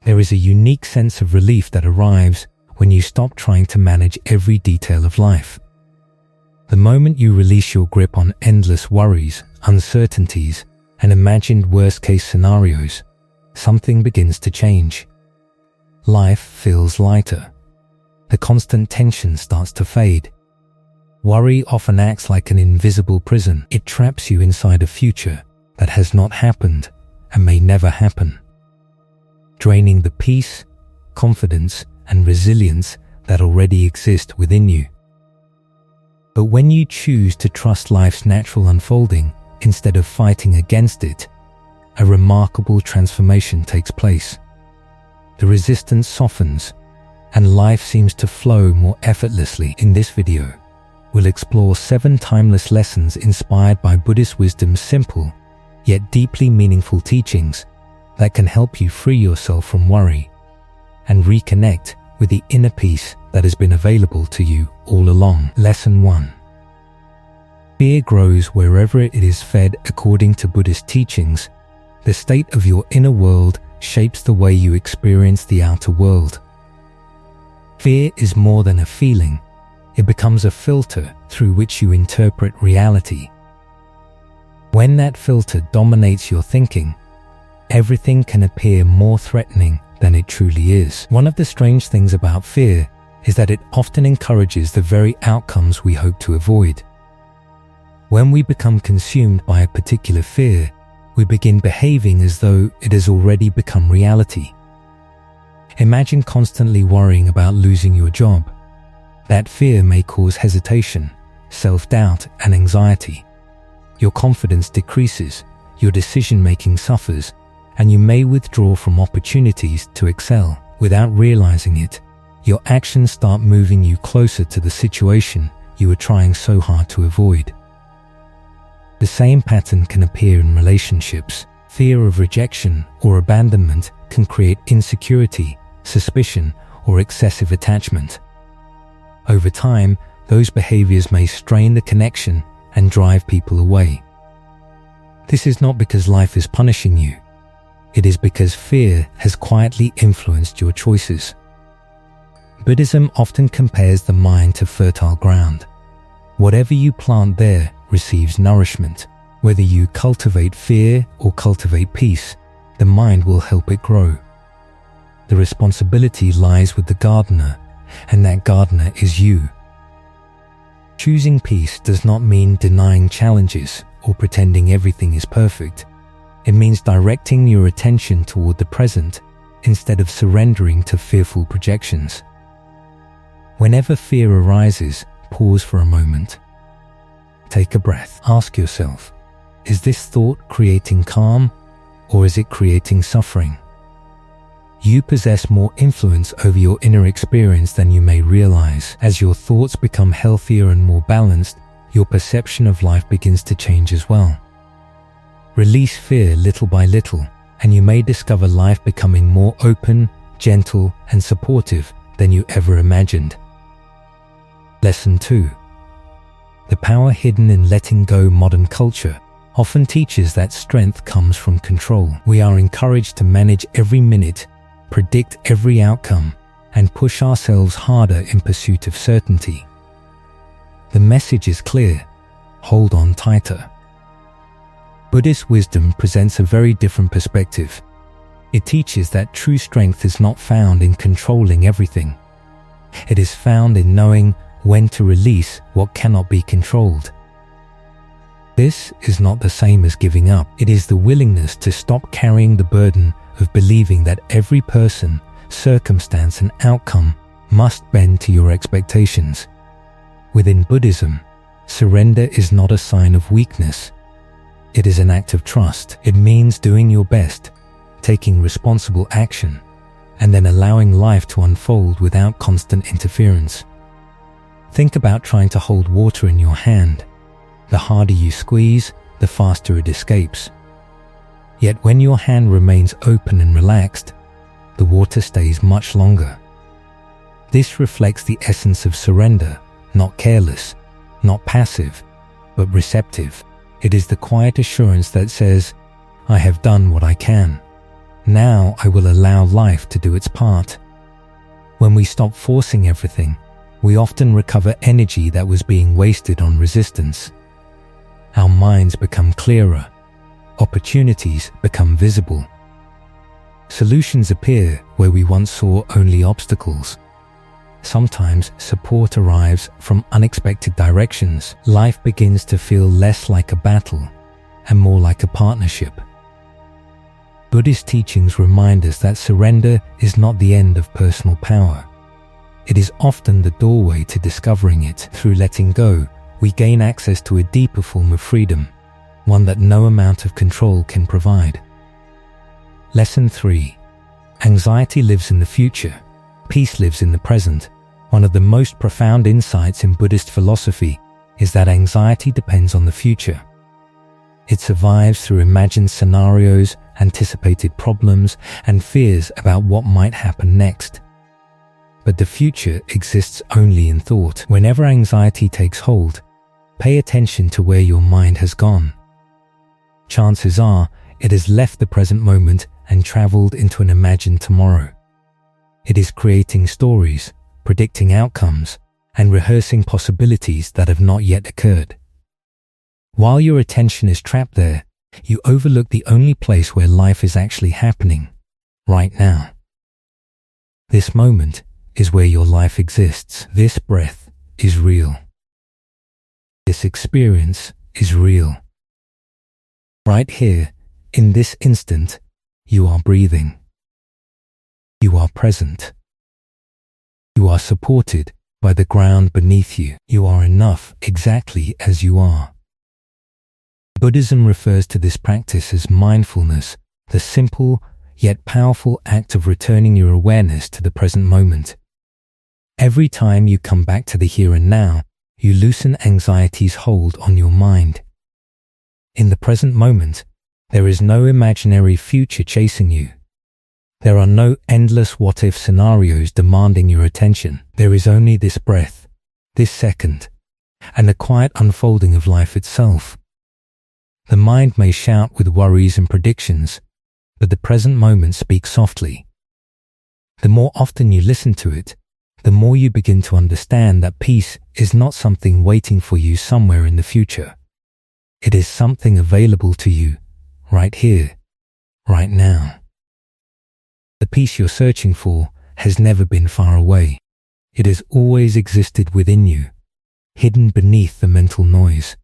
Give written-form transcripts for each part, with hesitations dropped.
There is a unique sense of relief that arrives when you stop trying to manage every detail of life. The moment you release your grip on endless worries, uncertainties, and imagined worst-case scenarios, something begins to change. Life feels lighter. The constant tension starts to fade. Worry often acts like an invisible prison. It traps you inside a future that has not happened and may never happen, draining the peace, confidence, and resilience that already exist within you. But when you choose to trust life's natural unfolding instead of fighting against it, a remarkable transformation takes place. The resistance softens, and life seems to flow more effortlessly. In this video, we'll explore 7 timeless lessons inspired by Buddhist wisdom's simple, yet deeply meaningful teachings that can help you free yourself from worry and reconnect with the inner peace that has been available to you all along. Lesson 1. Fear grows wherever it is fed. According to Buddhist teachings, the state of your inner world shapes the way you experience the outer world. Fear is more than a feeling. It becomes a filter through which you interpret reality. When that filter dominates your thinking, everything can appear more threatening than it truly is. One of the strange things about fear is that it often encourages the very outcomes we hope to avoid. When we become consumed by a particular fear, we begin behaving as though it has already become reality. Imagine constantly worrying about losing your job. That fear may cause hesitation, self-doubt, and anxiety. Your confidence decreases, your decision-making suffers, and you may withdraw from opportunities to excel. Without realizing it, your actions start moving you closer to the situation you were trying so hard to avoid. The same pattern can appear in relationships. Fear of rejection or abandonment can create insecurity, suspicion, or excessive attachment. Over time, those behaviors may strain the connection and drive people away. This is not because life is punishing you. It is because fear has quietly influenced your choices. Buddhism often compares the mind to fertile ground. Whatever you plant there receives nourishment. Whether you cultivate fear or cultivate peace, the mind will help it grow. The responsibility lies with the gardener, and that gardener is you. Choosing peace does not mean denying challenges or pretending everything is perfect. It means directing your attention toward the present instead of surrendering to fearful projections. Whenever fear arises, pause for a moment. Take a breath. Ask yourself, is this thought creating calm or is it creating suffering? You possess more influence over your inner experience than you may realize. As your thoughts become healthier and more balanced, your perception of life begins to change as well. Release fear little by little, and you may discover life becoming more open, gentle, and supportive than you ever imagined. Lesson 2. The power hidden in letting go. Modern culture often teaches that strength comes from control. We are encouraged to manage every minute, predict every outcome, and push ourselves harder in pursuit of certainty. The message is clear: hold on tighter. Buddhist wisdom presents a very different perspective. It teaches that true strength is not found in controlling everything. It is found in knowing when to release what cannot be controlled. This is not the same as giving up. It is the willingness to stop carrying the burden of believing that every person, circumstance, and outcome must bend to your expectations. Within Buddhism, surrender is not a sign of weakness. It is an act of trust. It means doing your best, taking responsible action, and then allowing life to unfold without constant interference. Think about trying to hold water in your hand. The harder you squeeze, the faster it escapes. Yet when your hand remains open and relaxed, the water stays much longer. This reflects the essence of surrender, not careless, not passive, but receptive. It is the quiet assurance that says, I have done what I can. Now I will allow life to do its part. When we stop forcing everything, we often recover energy that was being wasted on resistance. Our minds become clearer. Opportunities become visible. Solutions appear where we once saw only obstacles. Sometimes support arrives from unexpected directions. Life begins to feel less like a battle and more like a partnership. Buddhist teachings remind us that surrender is not the end of personal power. It is often the doorway to discovering it. Through letting go, we gain access to a deeper form of freedom, one that no amount of control can provide. Lesson 3. Anxiety lives in the future. Peace lives in the present. One of the most profound insights in Buddhist philosophy is that anxiety depends on the future. It survives through imagined scenarios, anticipated problems, and fears about what might happen next. But the future exists only in thought. Whenever anxiety takes hold, pay attention to where your mind has gone. Chances are it has left the present moment and traveled into an imagined tomorrow. It is creating stories, predicting outcomes, and rehearsing possibilities that have not yet occurred. While your attention is trapped there, you overlook the only place where life is actually happening, right now. This moment is where your life exists. This breath is real. This experience is real. Right here, in this instant, you are breathing. You are present. You are supported by the ground beneath you. You are enough exactly as you are. Buddhism refers to this practice as mindfulness, the simple yet powerful act of returning your awareness to the present moment. Every time you come back to the here and now, you loosen anxiety's hold on your mind. In the present moment, there is no imaginary future chasing you. There are no endless what-if scenarios demanding your attention. There is only this breath, this second, and the quiet unfolding of life itself. The mind may shout with worries and predictions, but the present moment speaks softly. The more often you listen to it, the more you begin to understand that peace is not something waiting for you somewhere in the future. It is something available to you, right here, right now. The peace you're searching for has never been far away. It has always existed within you, hidden beneath the mental noise,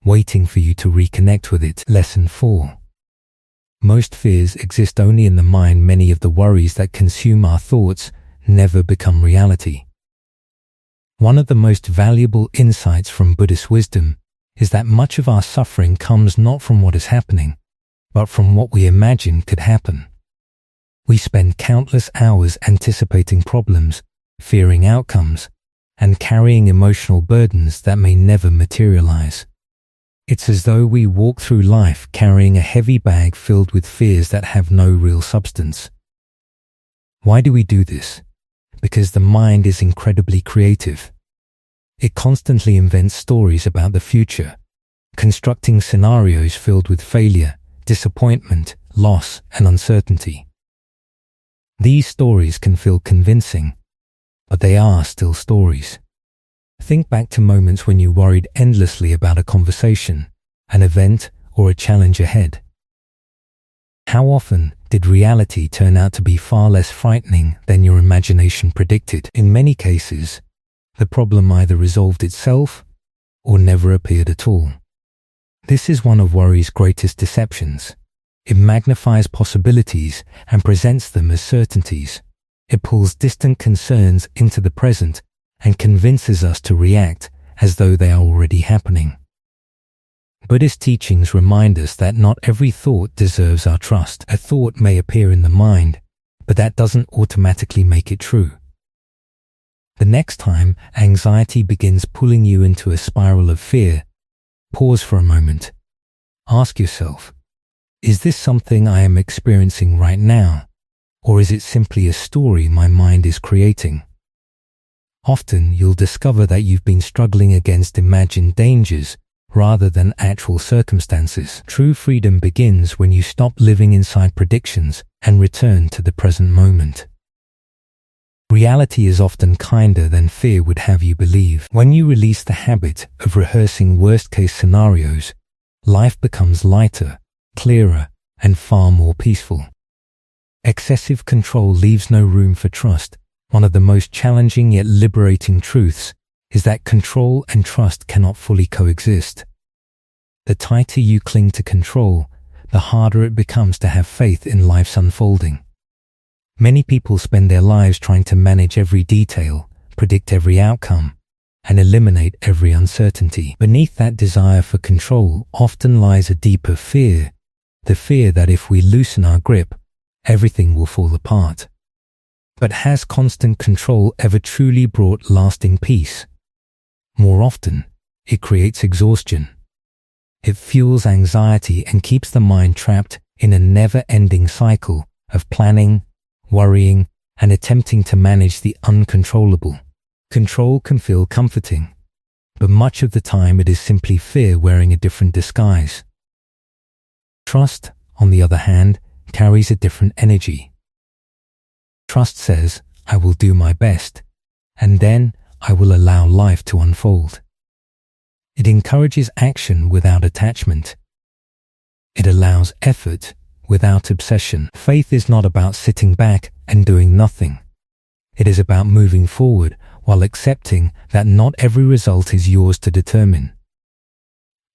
waiting for you to reconnect with it. Lesson 4. Most fears exist only in the mind. Many of the worries that consume our thoughts never become reality. One of the most valuable insights from Buddhist wisdom is that much of our suffering comes not from what is happening, but from what we imagine could happen. We spend countless hours anticipating problems, fearing outcomes, and carrying emotional burdens that may never materialize. It's as though we walk through life carrying a heavy bag filled with fears that have no real substance. Why do we do this? Because the mind is incredibly creative. It constantly invents stories about the future, constructing scenarios filled with failure, disappointment, loss, and uncertainty. These stories can feel convincing, but they are still stories. Think back to moments when you worried endlessly about a conversation, an event, or a challenge ahead. How often did reality turn out to be far less frightening than your imagination predicted? In many cases, the problem either resolved itself or never appeared at all. This is one of worry's greatest deceptions. It magnifies possibilities and presents them as certainties. It pulls distant concerns into the present and convinces us to react as though they are already happening. Buddhist teachings remind us that not every thought deserves our trust. A thought may appear in the mind, but that doesn't automatically make it true. The next time anxiety begins pulling you into a spiral of fear, pause for a moment. Ask yourself, is this something I am experiencing right now, or is it simply a story my mind is creating? Often you'll discover that you've been struggling against imagined dangers rather than actual circumstances. True freedom begins when you stop living inside predictions and return to the present moment. Reality is often kinder than fear would have you believe. When you release the habit of rehearsing worst-case scenarios, life becomes lighter, clearer, and far more peaceful. Excessive control leaves no room for trust. One of the most challenging yet liberating truths is that control and trust cannot fully coexist. The tighter you cling to control, the harder it becomes to have faith in life's unfolding. Many people spend their lives trying to manage every detail, predict every outcome, and eliminate every uncertainty. Beneath that desire for control often lies a deeper fear, the fear that if we loosen our grip, everything will fall apart. But has constant control ever truly brought lasting peace? More often, it creates exhaustion. It fuels anxiety and keeps the mind trapped in a never-ending cycle of planning, worrying, and attempting to manage the uncontrollable. Control can feel comforting, but much of the time it is simply fear wearing a different disguise. Trust, on the other hand, carries a different energy. Trust says, I will do my best, and then I will allow life to unfold. It encourages action without attachment. It allows effort without obsession. Faith is not about sitting back and doing nothing. It is about moving forward while accepting that not every result is yours to determine.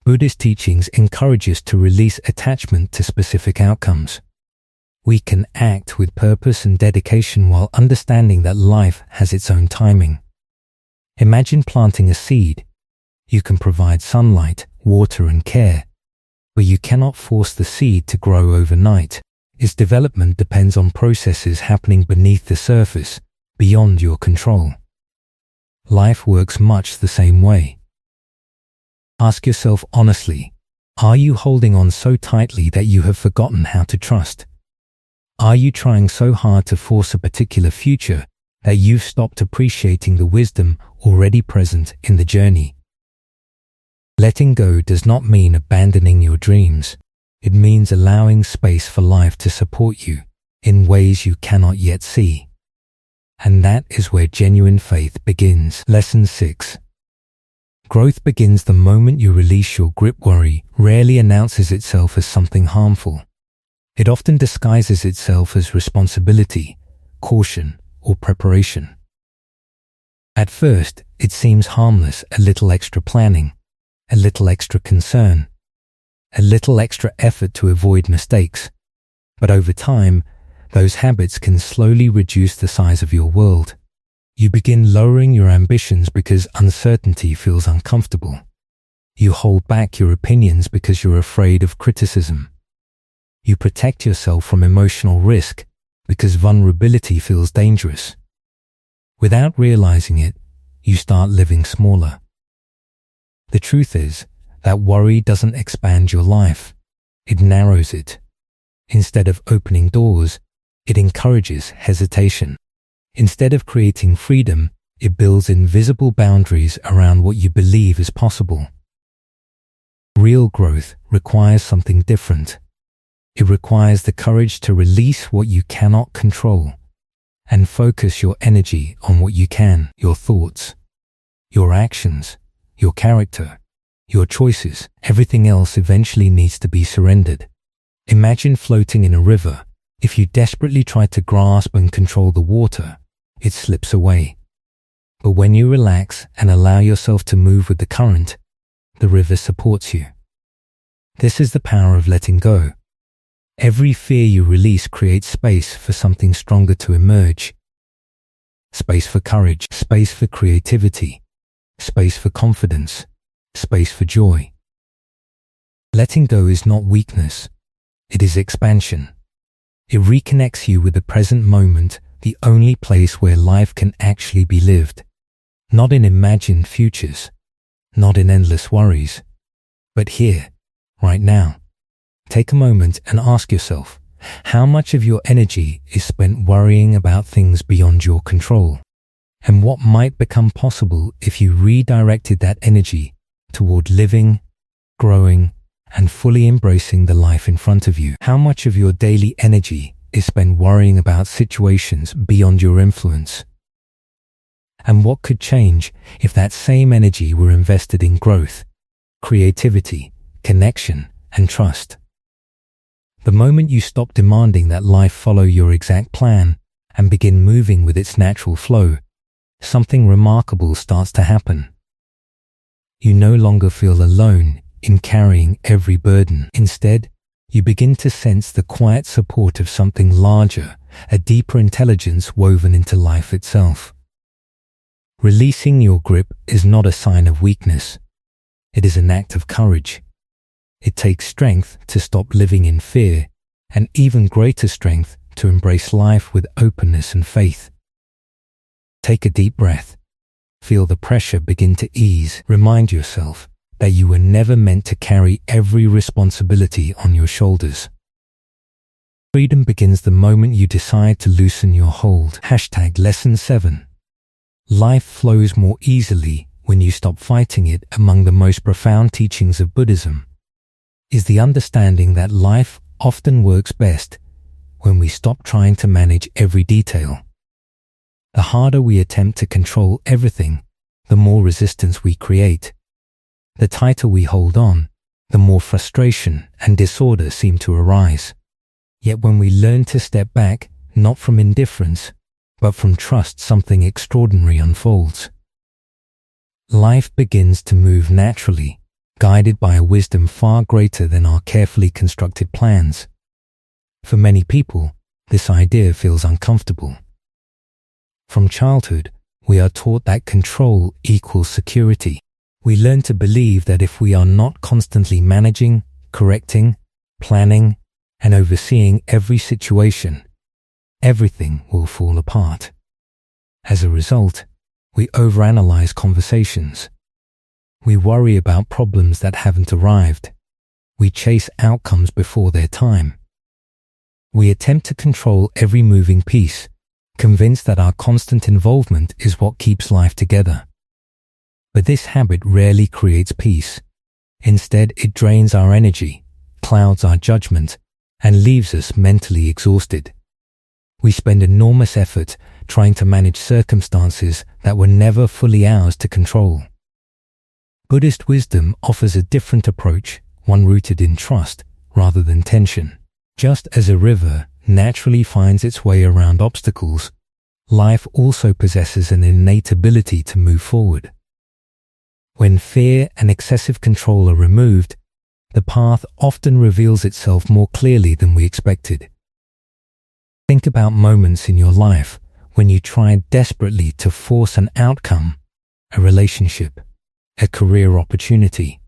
Buddhist teachings encourage us to release attachment to specific outcomes. We can act with purpose and dedication while understanding that life has its own timing. Imagine planting a seed. You can provide sunlight, water, and care, but you cannot force the seed to grow overnight. Its development depends on processes happening beneath the surface, beyond your control. Life works much the same way. Ask yourself honestly, are you holding on so tightly that you have forgotten how to trust? Are you trying so hard to force a particular future that you've stopped appreciating the wisdom already present in the journey? Letting go does not mean abandoning your dreams. It means allowing space for life to support you in ways you cannot yet see. And that is where genuine faith begins. Lesson 6. Growth begins the moment you release your grip. Worry rarely announces itself as something harmful. It often disguises itself as responsibility, caution, or preparation. At first, it seems harmless, a little extra planning, a little extra concern, a little extra effort to avoid mistakes. But over time, those habits can slowly reduce the size of your world. You begin lowering your ambitions because uncertainty feels uncomfortable. You hold back your opinions because you're afraid of criticism. You protect yourself from emotional risk because vulnerability feels dangerous. Without realizing it, you start living smaller. The truth is that worry doesn't expand your life. It narrows it. Instead of opening doors, it encourages hesitation. Instead of creating freedom, it builds invisible boundaries around what you believe is possible. Real growth requires something different. It requires the courage to release what you cannot control and focus your energy on what you can, your thoughts, your actions, your character, your choices. Everything else eventually needs to be surrendered. Imagine floating in a river. If you desperately try to grasp and control the water, it slips away. But when you relax and allow yourself to move with the current, the river supports you. This is the power of letting go. Every fear you release creates space for something stronger to emerge. Space for courage, space for creativity, space for confidence, space for joy. Letting go is not weakness, it is expansion. It reconnects you with the present moment, the only place where life can actually be lived. Not in imagined futures, not in endless worries, but here, right now. Take a moment and ask yourself, how much of your energy is spent worrying about things beyond your control? And what might become possible if you redirected that energy toward living, growing, and fully embracing the life in front of you. How much of your daily energy is spent worrying about situations beyond your influence? And what could change if that same energy were invested in growth, creativity, connection, and trust? The moment you stop demanding that life follow your exact plan and begin moving with its natural flow, something remarkable starts to happen. You no longer feel alone in carrying every burden. Instead, you begin to sense the quiet support of something larger, a deeper intelligence woven into life itself. Releasing your grip is not a sign of weakness. It is an act of courage. It takes strength to stop living in fear, and even greater strength to embrace life with openness and faith. Take a deep breath. Feel the pressure begin to ease. Remind yourself that you were never meant to carry every responsibility on your shoulders. Freedom begins the moment you decide to loosen your hold. Lesson 7. Life flows more easily when you stop fighting it. Among the most profound teachings of Buddhism is the understanding that life often works best when we stop trying to manage every detail. The harder we attempt to control everything, the more resistance we create. The tighter we hold on, the more frustration and disorder seem to arise. Yet when we learn to step back, not from indifference, but from trust, something extraordinary unfolds. Life begins to move naturally, guided by a wisdom far greater than our carefully constructed plans. For many people, this idea feels uncomfortable. From childhood, we are taught that control equals security. We learn to believe that if we are not constantly managing, correcting, planning, and overseeing every situation, everything will fall apart. As a result, we overanalyze conversations. We worry about problems that haven't arrived. We chase outcomes before their time. We attempt to control every moving piece, convinced that our constant involvement is what keeps life together. But this habit rarely creates peace. Instead, it drains our energy, clouds our judgment, and leaves us mentally exhausted. We spend enormous effort trying to manage circumstances that were never fully ours to control. Buddhist wisdom offers a different approach, one rooted in trust rather than tension. Just as a river naturally finds its way around obstacles, life also possesses an innate ability to move forward. When fear and excessive control are removed, the path often reveals itself more clearly than we expected. Think about moments in your life when you tried desperately to force an outcome, a relationship, a career opportunity,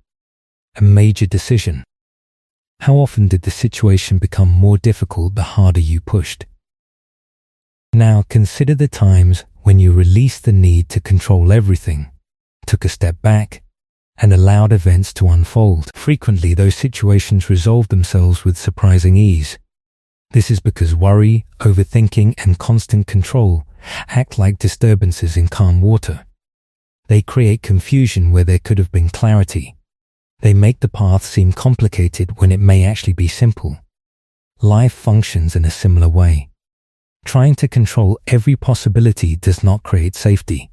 a major decision. How often did the situation become more difficult the harder you pushed? Now consider the times when you released the need to control everything, took a step back, and allowed events to unfold. Frequently, those situations resolve themselves with surprising ease. This is because worry, overthinking, and constant control act like disturbances in calm water. They create confusion where there could have been clarity. They make the path seem complicated when it may actually be simple. Life functions in a similar way. Trying to control every possibility does not create safety.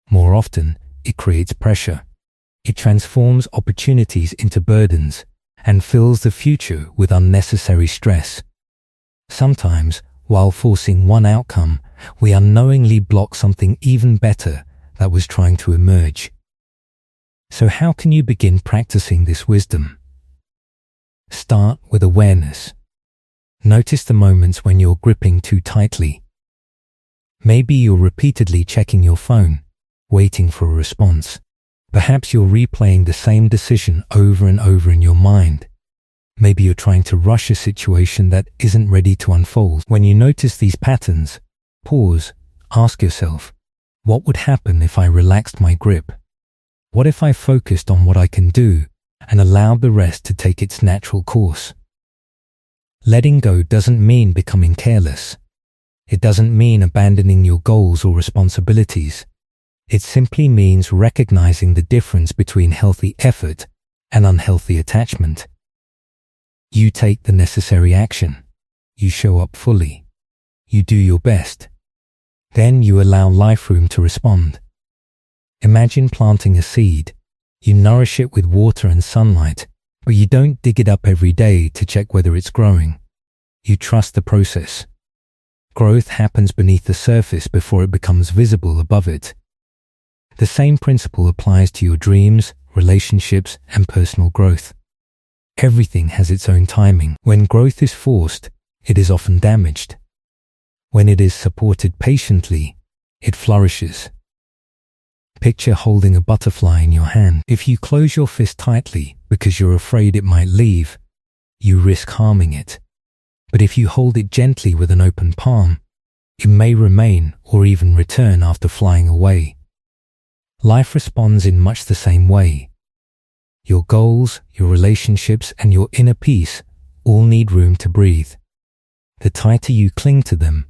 More often, it creates pressure. It transforms opportunities into burdens and fills the future with unnecessary stress. Sometimes, while forcing one outcome, we unknowingly block something even better that was trying to emerge. So how can you begin practicing this wisdom? Start with awareness. Notice the moments when you're gripping too tightly. Maybe you're repeatedly checking your phone, waiting for a response. Perhaps you're replaying the same decision over and over in your mind. Maybe you're trying to rush a situation that isn't ready to unfold. When you notice these patterns, pause, ask yourself, what would happen if I relaxed my grip? What if I focused on what I can do and allowed the rest to take its natural course? Letting go doesn't mean becoming careless. It doesn't mean abandoning your goals or responsibilities. It simply means recognizing the difference between healthy effort and unhealthy attachment. You take the necessary action. You show up fully. You do your best. Then you allow life room to respond. Imagine planting a seed. You nourish it with water and sunlight, but you don't dig it up every day to check whether it's growing. You trust the process. Growth happens beneath the surface before it becomes visible above it. The same principle applies to your dreams, relationships, and personal growth. Everything has its own timing. When growth is forced, it is often damaged. When it is supported patiently, it flourishes. Picture holding a butterfly in your hand. If you close your fist tightly because you're afraid it might leave, you risk harming it. But if you hold it gently with an open palm, it may remain or even return after flying away. Life responds in much the same way. Your goals, your relationships, and your inner peace all need room to breathe. The tighter you cling to them,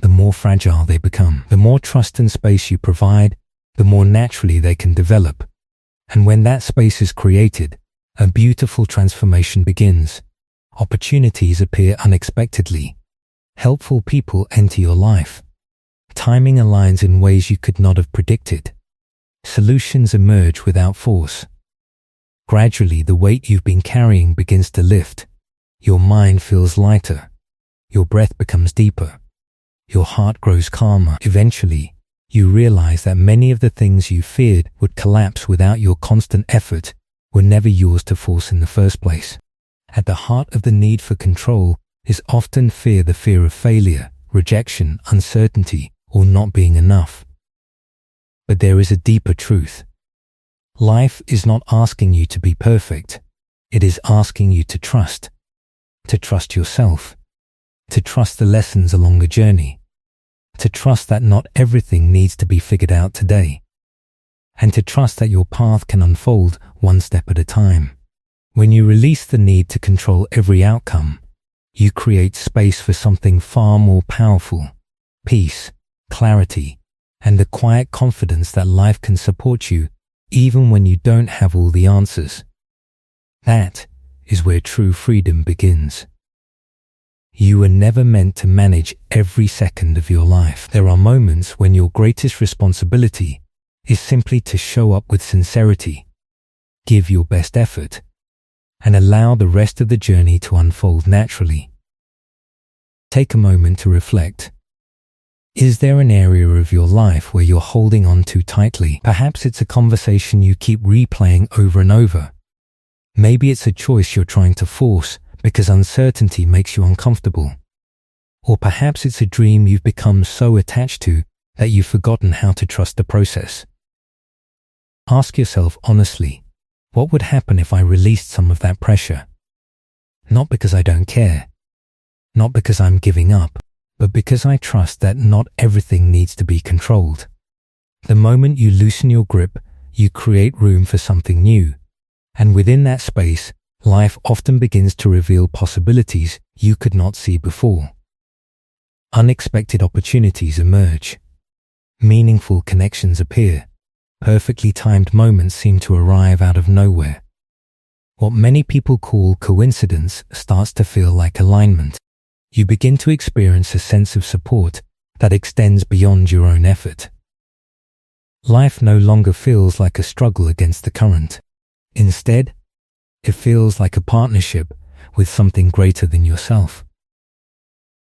the more fragile they become. The more trust and space you provide, the more naturally they can develop. And when that space is created, a beautiful transformation begins. Opportunities appear unexpectedly. Helpful people enter your life. Timing aligns in ways you could not have predicted. Solutions emerge without force. Gradually, the weight you've been carrying begins to lift. Your mind feels lighter. Your breath becomes deeper. Your heart grows calmer. Eventually, you realize that many of the things you feared would collapse without your constant effort were never yours to force in the first place. At the heart of the need for control is often fear, the fear of failure, rejection, uncertainty, or not being enough. But there is a deeper truth. Life is not asking you to be perfect. It is asking you to trust yourself, to trust the lessons along the journey, to trust that not everything needs to be figured out today, and to trust that your path can unfold one step at a time. When you release the need to control every outcome, you create space for something far more powerful: peace, clarity, and the quiet confidence that life can support you even when you don't have all the answers. That is where true freedom begins. You were never meant to manage every second of your life. There are moments when your greatest responsibility is simply to show up with sincerity, give your best effort, and allow the rest of the journey to unfold naturally. Take a moment to reflect. Is there an area of your life where you're holding on too tightly? Perhaps it's a conversation you keep replaying over and over. Maybe it's a choice you're trying to force because uncertainty makes you uncomfortable. Or perhaps it's a dream you've become so attached to that you've forgotten how to trust the process. Ask yourself honestly, what would happen if I released some of that pressure? Not because I don't care, not because I'm giving up, but because I trust that not everything needs to be controlled. The moment you loosen your grip, you create room for something new. And within that space, life often begins to reveal possibilities you could not see before. Unexpected opportunities emerge. Meaningful connections appear. Perfectly timed moments seem to arrive out of nowhere. What many people call coincidence starts to feel like alignment. You begin to experience a sense of support that extends beyond your own effort. Life no longer feels like a struggle against the current. Instead, it feels like a partnership with something greater than yourself.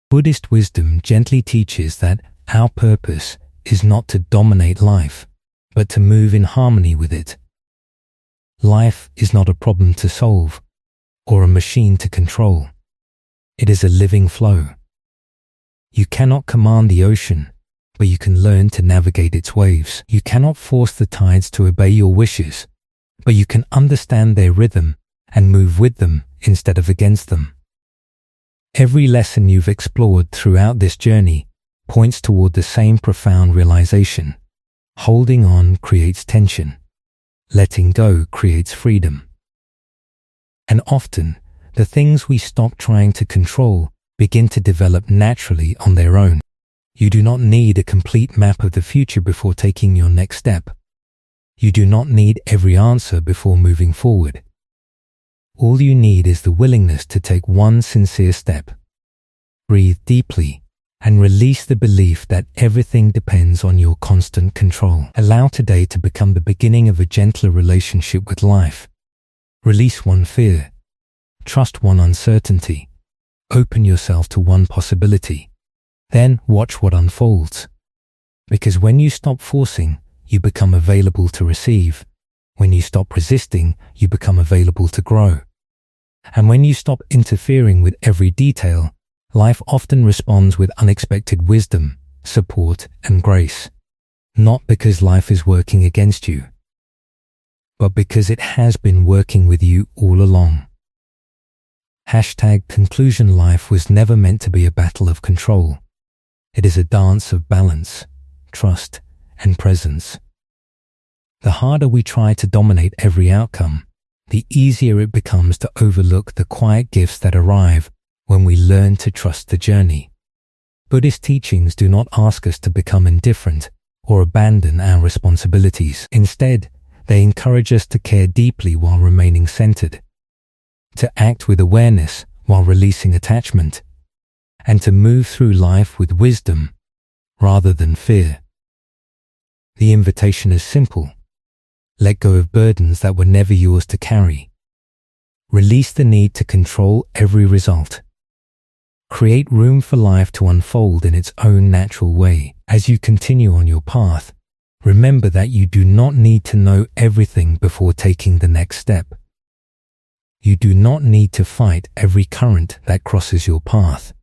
Buddhist wisdom gently teaches that our purpose is not to dominate life, but to move in harmony with it. Life is not a problem to solve or a machine to control. It is a living flow. You cannot command the ocean, but you can learn to navigate its waves. You cannot force the tides to obey your wishes, but you can understand their rhythm and move with them instead of against them. Every lesson you've explored throughout this journey points toward the same profound realization. Holding on creates tension. Letting go creates freedom. And often, the things we stop trying to control begin to develop naturally on their own. You do not need a complete map of the future before taking your next step. You do not need every answer before moving forward. All you need is the willingness to take one sincere step. Breathe deeply and release the belief that everything depends on your constant control. Allow today to become the beginning of a gentler relationship with life. Release one fear. Trust one uncertainty. Open yourself to one possibility. Then watch what unfolds. Because when you stop forcing, you become available to receive. When you stop resisting, you become available to grow. And when you stop interfering with every detail, life often responds with unexpected wisdom, support, and grace. Not because life is working against you, but because it has been working with you all along. #conclusion life was never meant to be a battle of control. It is a dance of balance, trust, and presence. The harder we try to dominate every outcome, the easier it becomes to overlook the quiet gifts that arrive when we learn to trust the journey. Buddhist teachings do not ask us to become indifferent or abandon our responsibilities. Instead, they encourage us to care deeply while remaining centered, to act with awareness while releasing attachment, and to move through life with wisdom rather than fear. The invitation is simple. Let go of burdens that were never yours to carry. Release the need to control every result. Create room for life to unfold in its own natural way. As you continue on your path, remember that you do not need to know everything before taking the next step. You do not need to fight every current that crosses your path.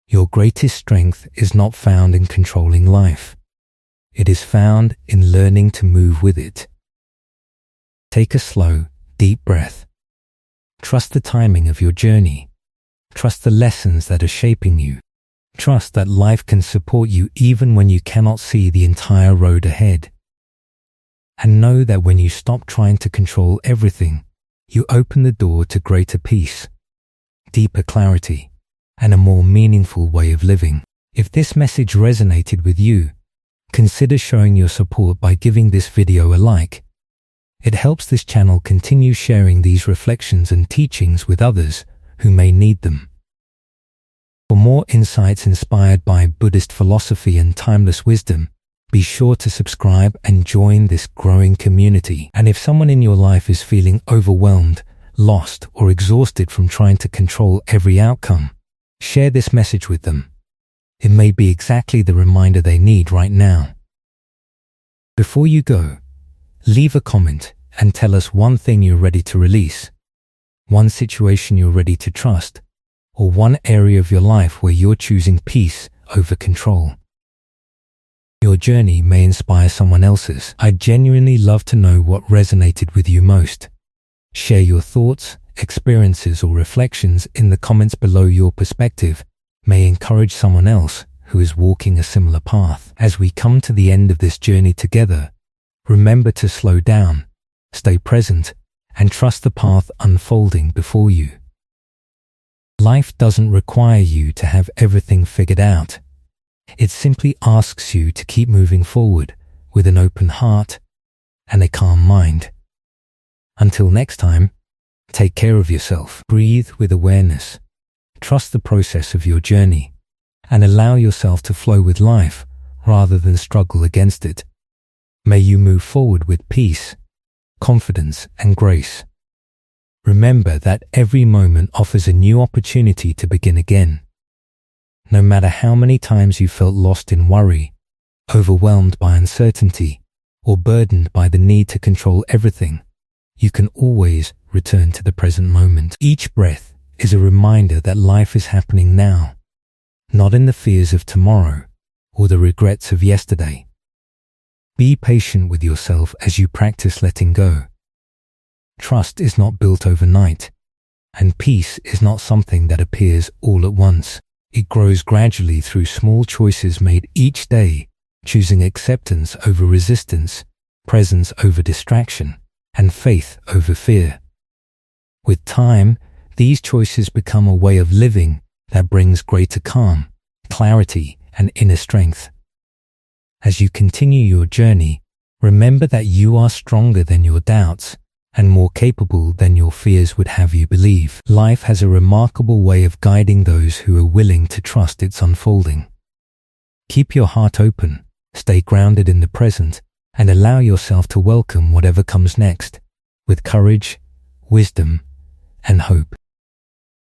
Your greatest strength is not found in controlling life. It is found in learning to move with it. Take a slow, deep breath. Trust the timing of your journey. Trust the lessons that are shaping you. Trust that life can support you even when you cannot see the entire road ahead. And know that when you stop trying to control everything, you open the door to greater peace, deeper clarity, and a more meaningful way of living. If this message resonated with you, consider showing your support by giving this video a like. It helps this channel continue sharing these reflections and teachings with others who may need them. For more insights inspired by Buddhist philosophy and timeless wisdom, be sure to subscribe and join this growing community. And if someone in your life is feeling overwhelmed, lost, or exhausted from trying to control every outcome, share this message with them. It may be exactly the reminder they need right now. Before you go, leave a comment and tell us one thing you're ready to release, one situation you're ready to trust, or one area of your life where you're choosing peace over control. Your journey may inspire someone else's. I'd genuinely love to know what resonated with you most. Share your thoughts, experiences, or reflections in the comments below. Your perspective may encourage someone else who is walking a similar path. As we come to the end of this journey together, remember to slow down, stay present, and trust the path unfolding before you. Life doesn't require you to have everything figured out. It simply asks you to keep moving forward with an open heart and a calm mind. Until next time, take care of yourself. Breathe with awareness. Trust the process of your journey and allow yourself to flow with life rather than struggle against it. May you move forward with peace, confidence, and grace. Remember that every moment offers a new opportunity to begin again. No matter how many times you felt lost in worry, overwhelmed by uncertainty, or burdened by the need to control everything, you can always return to the present moment. Each breath is a reminder that life is happening now, not in the fears of tomorrow or the regrets of yesterday. Be patient with yourself as you practice letting go. Trust is not built overnight, and peace is not something that appears all at once. It grows gradually through small choices made each day, choosing acceptance over resistance, presence over distraction, and faith over fear. With time, these choices become a way of living that brings greater calm, clarity, and inner strength. As you continue your journey, remember that you are stronger than your doubts, and more capable than your fears would have you believe. Life has a remarkable way of guiding those who are willing to trust its unfolding. Keep your heart open, stay grounded in the present, and allow yourself to welcome whatever comes next, with courage, wisdom, and hope.